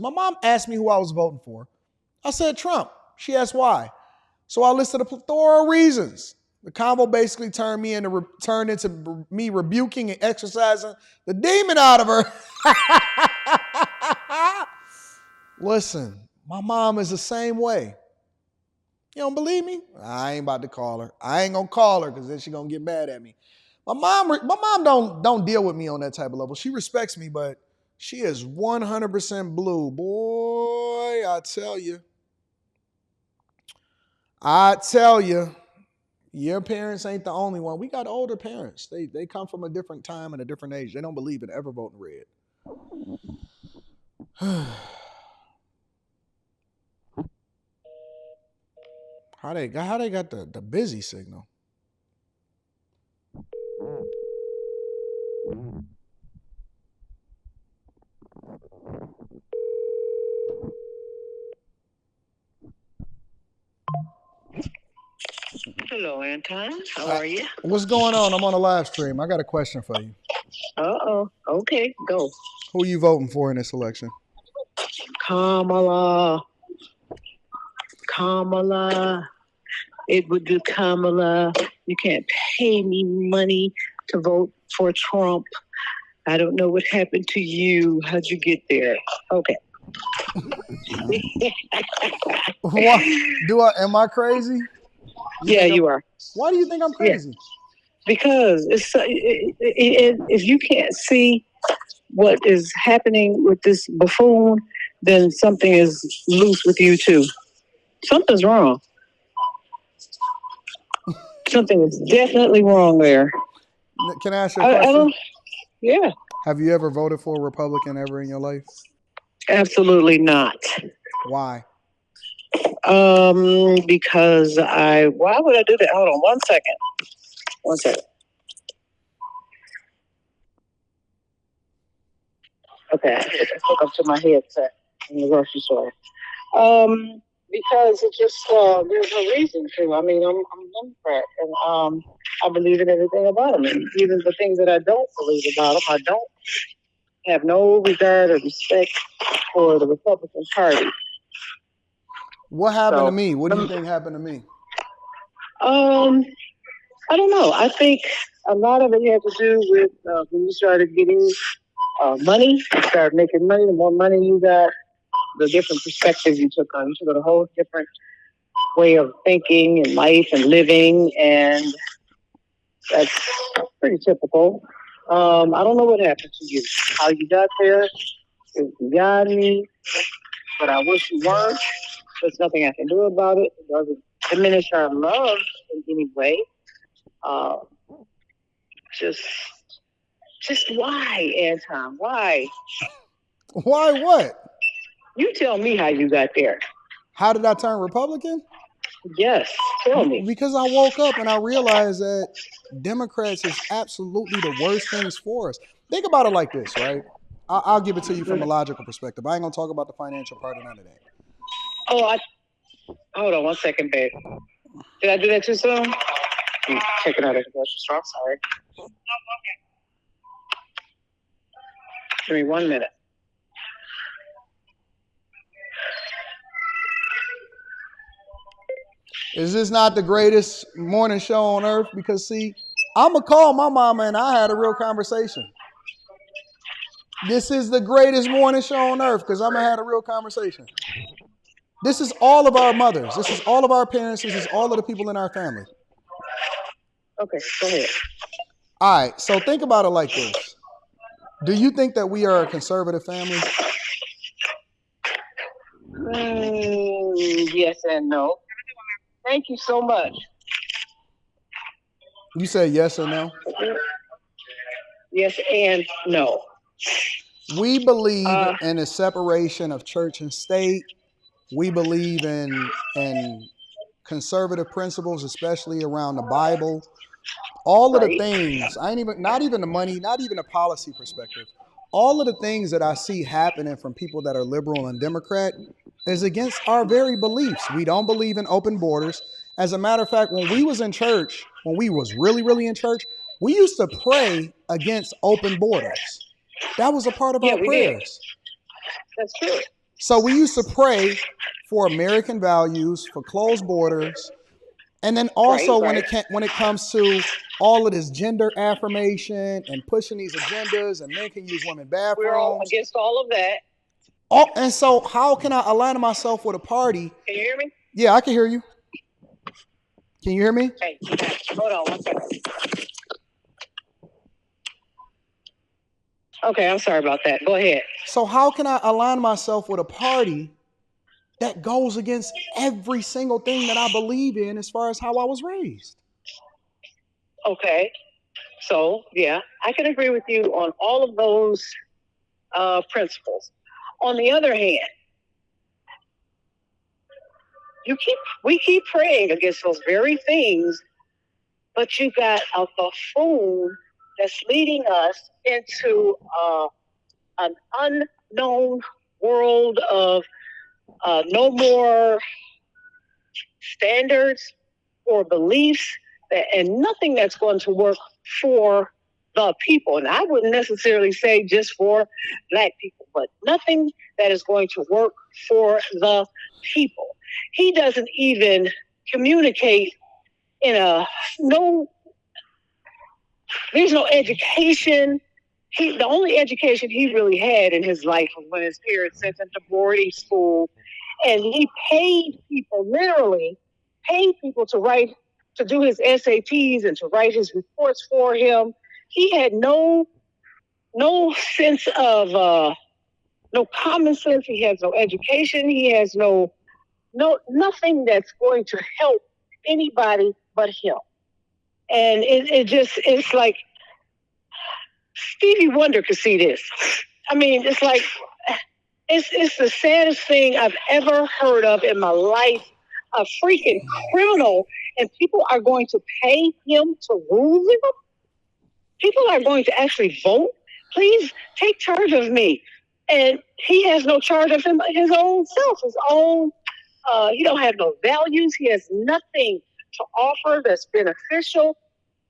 My mom asked me who I was voting for. I said Trump. She asked why. So I listed a plethora of reasons. The convo basically turned into me rebuking and exercising the demon out of her. Listen, my mom is the same way. You don't believe me? I ain't about to call her. I ain't gonna call her because then she's gonna get mad at me. My mom don't deal with me on that type of level. She respects me, but she is 100% blue. Boy, I tell you. Your parents ain't the only one. We got older parents. They come from a different time and a different age. They don't believe in ever voting red. How they got the busy signal? Hello, Anton. How are you? What's going on? I'm on a live stream. I got a question for you. Uh-oh. Okay, go. Who are you voting for in this election? Kamala. It would do Kamala. You can't pay me money to vote for Trump. I don't know what happened to you. How'd you get there? Okay. What? Am I crazy? You are. Why do you think I'm crazy? Yeah. Because if you can't see what is happening with this buffoon, then something is loose with you too. Something's wrong. Something is definitely wrong there. Can I ask you a question? Yeah. Have you ever voted for a Republican ever in your life? Absolutely not. Why? Because why would I do that? Hold on 1 second. 1 second. Okay, I hook up to my headset in the grocery store. Because it just there's no reason to. I mean, I'm a Democrat, and I believe in everything about them, and even the things that I don't believe about them, I don't have no regard or respect for the Republican Party. What happened to me? What do you think happened to me? I don't know. I think a lot of it had to do with when you started getting money, started making money. The more money you got, the different perspective you took on. You took on a whole different way of thinking and life and living, and that's pretty typical. I don't know what happened to you, how you got there. It's beyond me, but I wish you weren't. There's nothing I can do about it. It doesn't diminish our love in any way. Just why, Anton? Why? Why what? You tell me how you got there. How did I turn Republican? Yes, tell me. Because I woke up and I realized that Democrats is absolutely the worst things for us. Think about it like this, right? I'll give it to you from a logical perspective. I ain't gonna talk about the financial part of none of that. Hold on 1 second, babe. Did I do that too soon? I'm checking out at the grocery store. Sorry. Okay. Give me 1 minute. Is this not the greatest morning show on earth? Because see, I'm gonna call my mama and I had a real conversation. This is the greatest morning show on earth because I'm gonna have a real conversation. This is all of our mothers. This is all of our parents. This is all of the people in our family. Okay, go ahead. All right, so think about it like this. Do you think that we are a conservative family? Yes and no. Thank you so much. You say yes or no? Yes and no. We believe in a separation of church and state. We believe in conservative principles, especially around the Bible. All of the things, not even the money, not even a policy perspective. All of the things that I see happening from people that are liberal and Democrat is against our very beliefs. We don't believe in open borders. As a matter of fact, when we was in church, when we was really, really in church, we used to pray against open borders. That was a part of our prayers. That's true. So we used to pray for American values, for closed borders, and then also when it comes to all of this gender affirmation and pushing these agendas, and men can use women We're all bathrooms. against all of that. And so how can I align myself with a party? Can you hear me? Yeah, I can hear you. Can you hear me? Hey, hold on one second. Okay, I'm sorry about that. Go ahead. So how can I align myself with a party that goes against every single thing that I believe in as far as how I was raised? Okay. So, yeah, I can agree with you on all of those principles. On the other hand, we keep praying against those very things, but you got a buffoon that's leading us into an unknown world of no more standards or beliefs, and nothing that's going to work for the people. And I wouldn't necessarily say just for Black people, but nothing that is going to work for the people. He doesn't even communicate in there's no education. The only education he really had in his life was when his parents sent him to boarding school, and he paid people, literally paid people to do his SATs and to write his reports for him. He had no sense of no common sense. He has no education. He has nothing that's going to help anybody but him. And it's like Stevie Wonder could see this. I mean, it's like it's the saddest thing I've ever heard of in my life. A freaking criminal, and people are going to pay him to rule them. People are going to actually vote. Please take charge of me. And he has no charge of his own self, his own. He don't have no values. He has nothing to offer that's beneficial.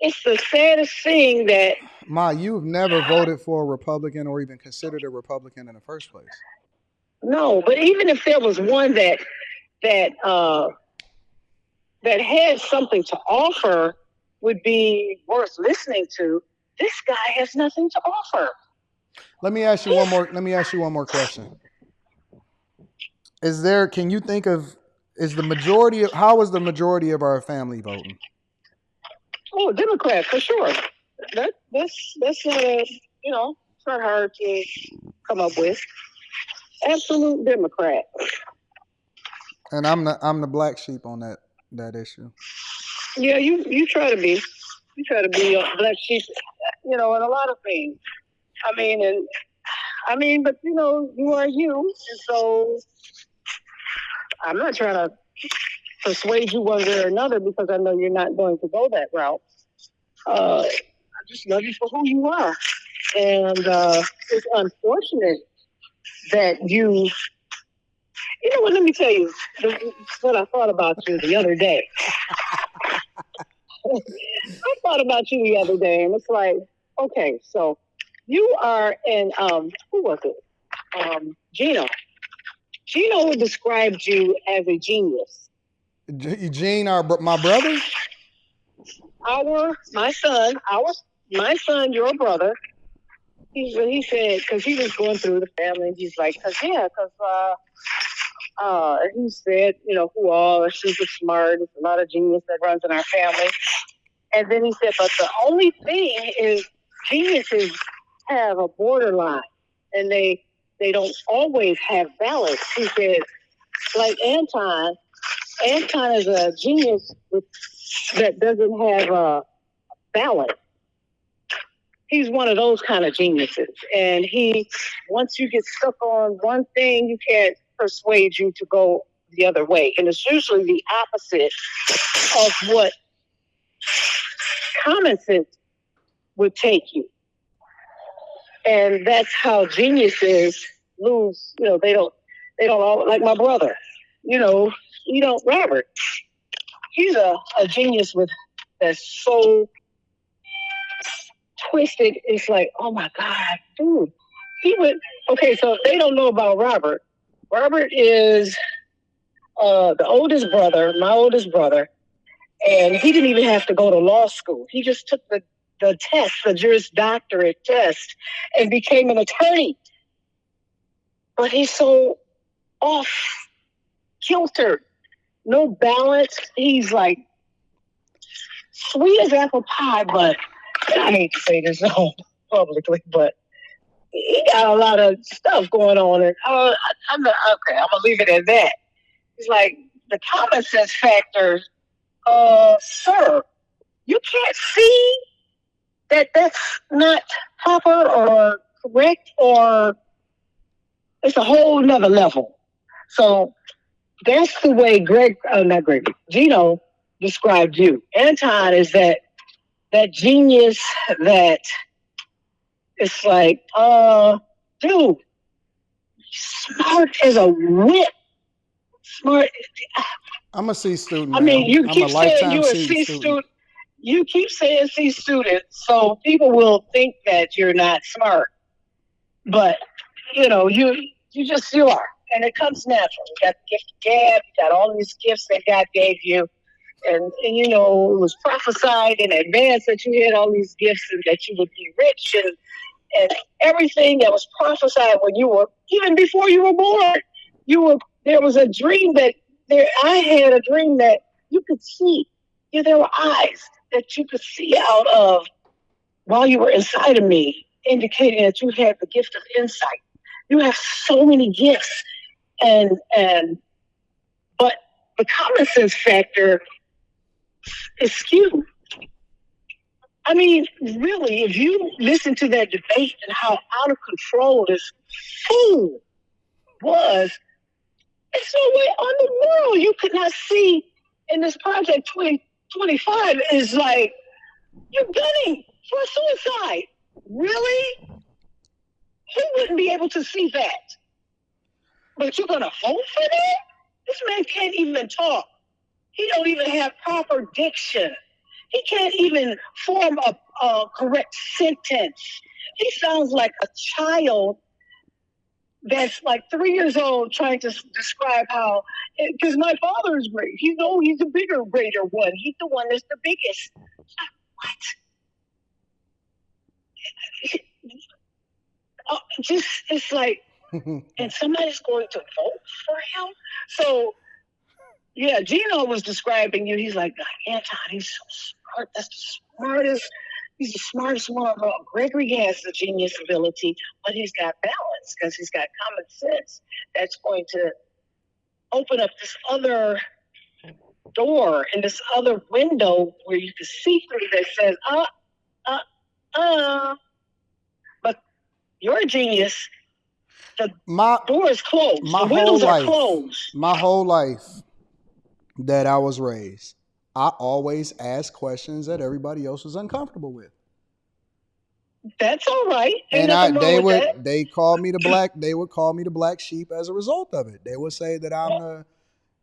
It's the saddest thing that. Ma, you've never voted for a Republican or even considered a Republican in the first place. No, but even if there was one that had something to offer, would be worth listening to. This guy has nothing to offer. Let me ask you one more question. Can you think of, how is the majority of our family voting? Oh, Democrat for sure. That's not it's not hard to come up with. Absolute Democrat. And I'm the black sheep on that issue. Yeah, you try to be. You try to be a black sheep, in a lot of things. But you are you, and so I'm not trying to persuade you one way or another because I know you're not going to go that route. I just love you for who you are, and it's unfortunate that you. You know what? Let me tell you what I thought about you the other day. I thought about you the other day, and it's like, okay, so you are who was it? Gino. Gino described you as a genius. Eugene, my brother? My son, your brother. He said, because he was going through the family, and he's like, he said, who all are super smart. There's a lot of genius that runs in our family. And then he said, but the only thing is geniuses have a borderline, and they don't always have balance. He said, like Anton is a genius that doesn't have balance. He's one of those kind of geniuses. And once you get stuck on one thing, you can't persuade you to go the other way. And it's usually the opposite of what common sense would take you. And that's how geniuses lose. They don't all, like my brother. Robert. He's a genius that's so twisted. It's like, oh my God, dude. Okay, so if they don't know about Robert, Robert is the oldest brother, my oldest brother, and he didn't even have to go to law school. He just took the test, the Juris Doctorate test, and became an attorney. But he's so off kilter, no balance. He's like sweet as apple pie, but I hate to say this so publicly, but he got a lot of stuff going on. And I'm gonna leave it at that. It's like the common sense factor. Sir, you can't see that that's not proper or correct, or it's a whole nother level. So that's the way Gino described you. Anton is that genius that it's like, dude, smart as a whip. Smart. I'm a C student. I mean, you I'm keep a saying lifetime you're a C student. You keep saying C student, so people will think that you're not smart. But you know, you are, and it comes natural. You got the gift of gab. You got all these gifts that God gave you, and you know, it was prophesied in advance that you had all these gifts and that you would be rich and everything that was prophesied when you were even before you were born. There was a dream that I had a dream that you could see. Yeah, there were eyes that you could see out of while you were inside of me, indicating that you had the gift of insight. You have so many gifts, and but the common sense factor is skewed. I mean, really, if you listen to that debate and how out of control this fool was, it's no way on the world you could not see in this project 2025 is like, you're gunning for suicide. Really? Who wouldn't be able to see that? But you're going to vote for that? This man can't even talk. He don't even have proper diction. He can't even form a correct sentence. He sounds like a child that's like 3 years old trying to describe how, because my father is great. He's the bigger, greater one. He's the one that's the biggest. What? It's like, and somebody's going to vote for him? So, yeah, Gino was describing you. He's like, Anton, he's so smart. That's the smartest. He's the smartest one of all. Gregory has the genius ability, but he's got balance because he's got common sense. That's going to open up this other door and this other window where you can see through that says, But you're a genius. The door is closed. The windows are closed. My whole life that I was raised, I always asked questions that everybody else was uncomfortable with. That's all right. They called me they would call me the black sheep as a result of it. They would say that I'm the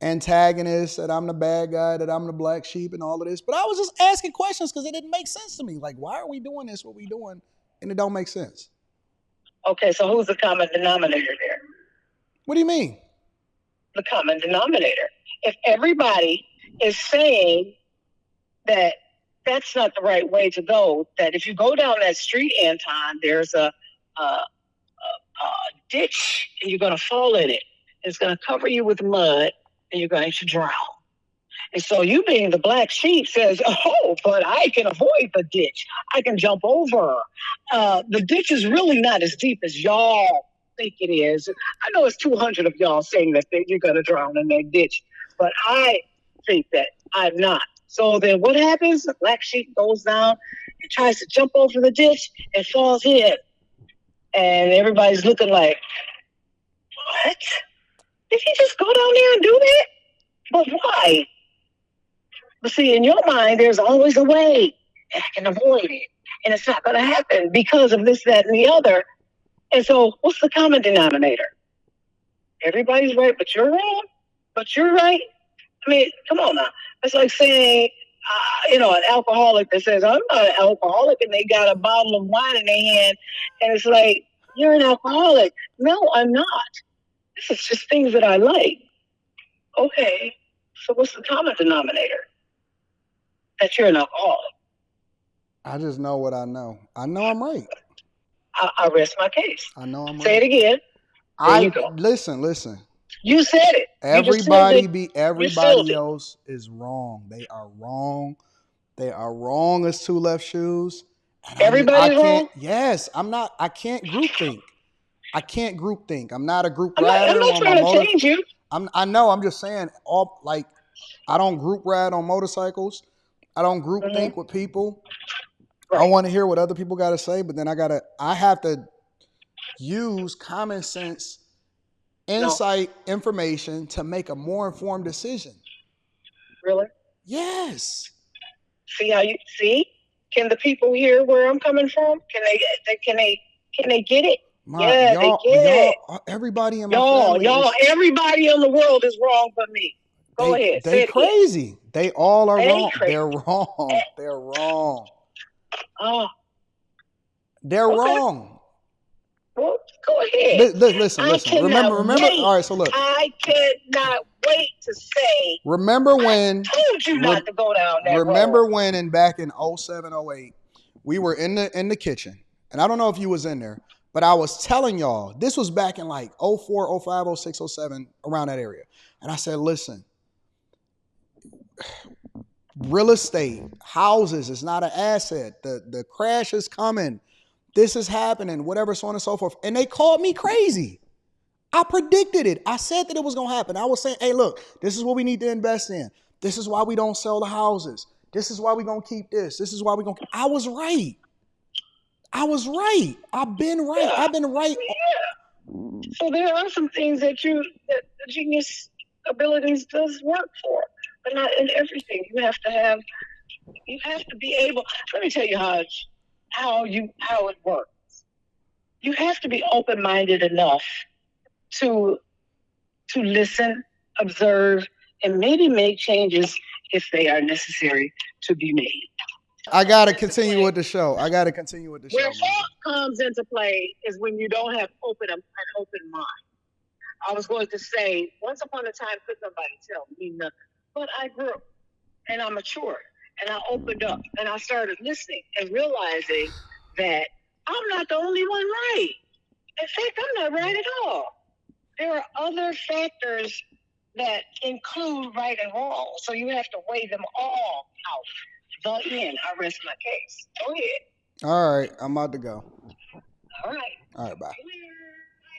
antagonist, that I'm the bad guy, that I'm the black sheep and all of this. But I was just asking questions because it didn't make sense to me. Like, why are we doing this, what we doing? And it don't make sense. Okay, so who's the common denominator there? What do you mean? The common denominator. If everybody is saying that that's not the right way to go, that if you go down that street, Anton, there's a ditch and you're going to fall in it. It's going to cover you with mud and you're going to drown. And so you being the black sheep says, oh, but I can avoid the ditch. I can jump over. The ditch is really not as deep as y'all think it is. I know it's 200 of y'all saying that you're going to drown in that ditch, but I think that I'm not. So then what happens? The black sheep goes down and tries to jump over the ditch and falls in. And everybody's looking like, what? Did he just go down there and do that? But why? But see, in your mind, there's always a way and I can avoid it. And it's not going to happen because of this, that, and the other. And so what's the common denominator? Everybody's right, but you're wrong. But you're right. I mean, come on now. It's like saying, an alcoholic that says, I'm not an alcoholic, and they got a bottle of wine in their hand, and it's like, you're an alcoholic. No, I'm not. This is just things that I like. Okay, so what's the common denominator? That you're an alcoholic. I just know what I know. I know I'm right. I rest my case. I know I'm right. Say it again. There you go. Listen. You said it. Everybody else is wrong. They are wrong. They are wrong as two left shoes. Everybody's wrong? Yes, I'm not. I can't group think. I'm not a group I'm rider. not trying to change you. I know. I'm just saying. I don't group ride on motorcycles. I don't group think with people. Right. I want to hear what other people got to say, but then I have to use common sense, insight, information to make a more informed decision. Really? Yes. See? Can the people hear where I'm coming from? Can they get it? They get it. Everybody in my family. Everybody in the world is wrong but me. Go ahead. They crazy. Again. They all are wrong. They're wrong. They're wrong. Oh. They're wrong. Well, go ahead. Listen. Remember. Wait. All right, so look. I cannot wait to say. Remember when? I told you not to go down that Remember road. when, and back in 07, 08, we were in the kitchen, and I don't know if you was in there, but I was telling y'all, this was back in like 04, 05, 06, 07, around that area, and I said, listen. Real estate, houses is not an asset. The crash is coming. This is happening, whatever, so on and so forth. And they called me crazy. I predicted it. I said that it was going to happen. I was saying, hey, look, this is what we need to invest in. This is why we don't sell the houses. This is why we're going to keep this. This is why we're going to. I was right. I've been right. I've been right. Yeah. So there are some things that the genius abilities does work for. But not in everything. You have to be able. Let me tell you how it works. You have to be open-minded enough to listen, observe, and maybe make changes if they are necessary to be made. I gotta continue with the show. Where fault comes into play is when you don't have an open mind. I was going to say, once upon a time, could nobody tell me nothing. But I grew and I matured and I opened up and I started listening and realizing that I'm not the only one right. In fact, I'm not right at all. There are other factors that include right and wrong. So you have to weigh them all out. The end. I rest my case. Go ahead. All right. I'm about to go. All right. Bye.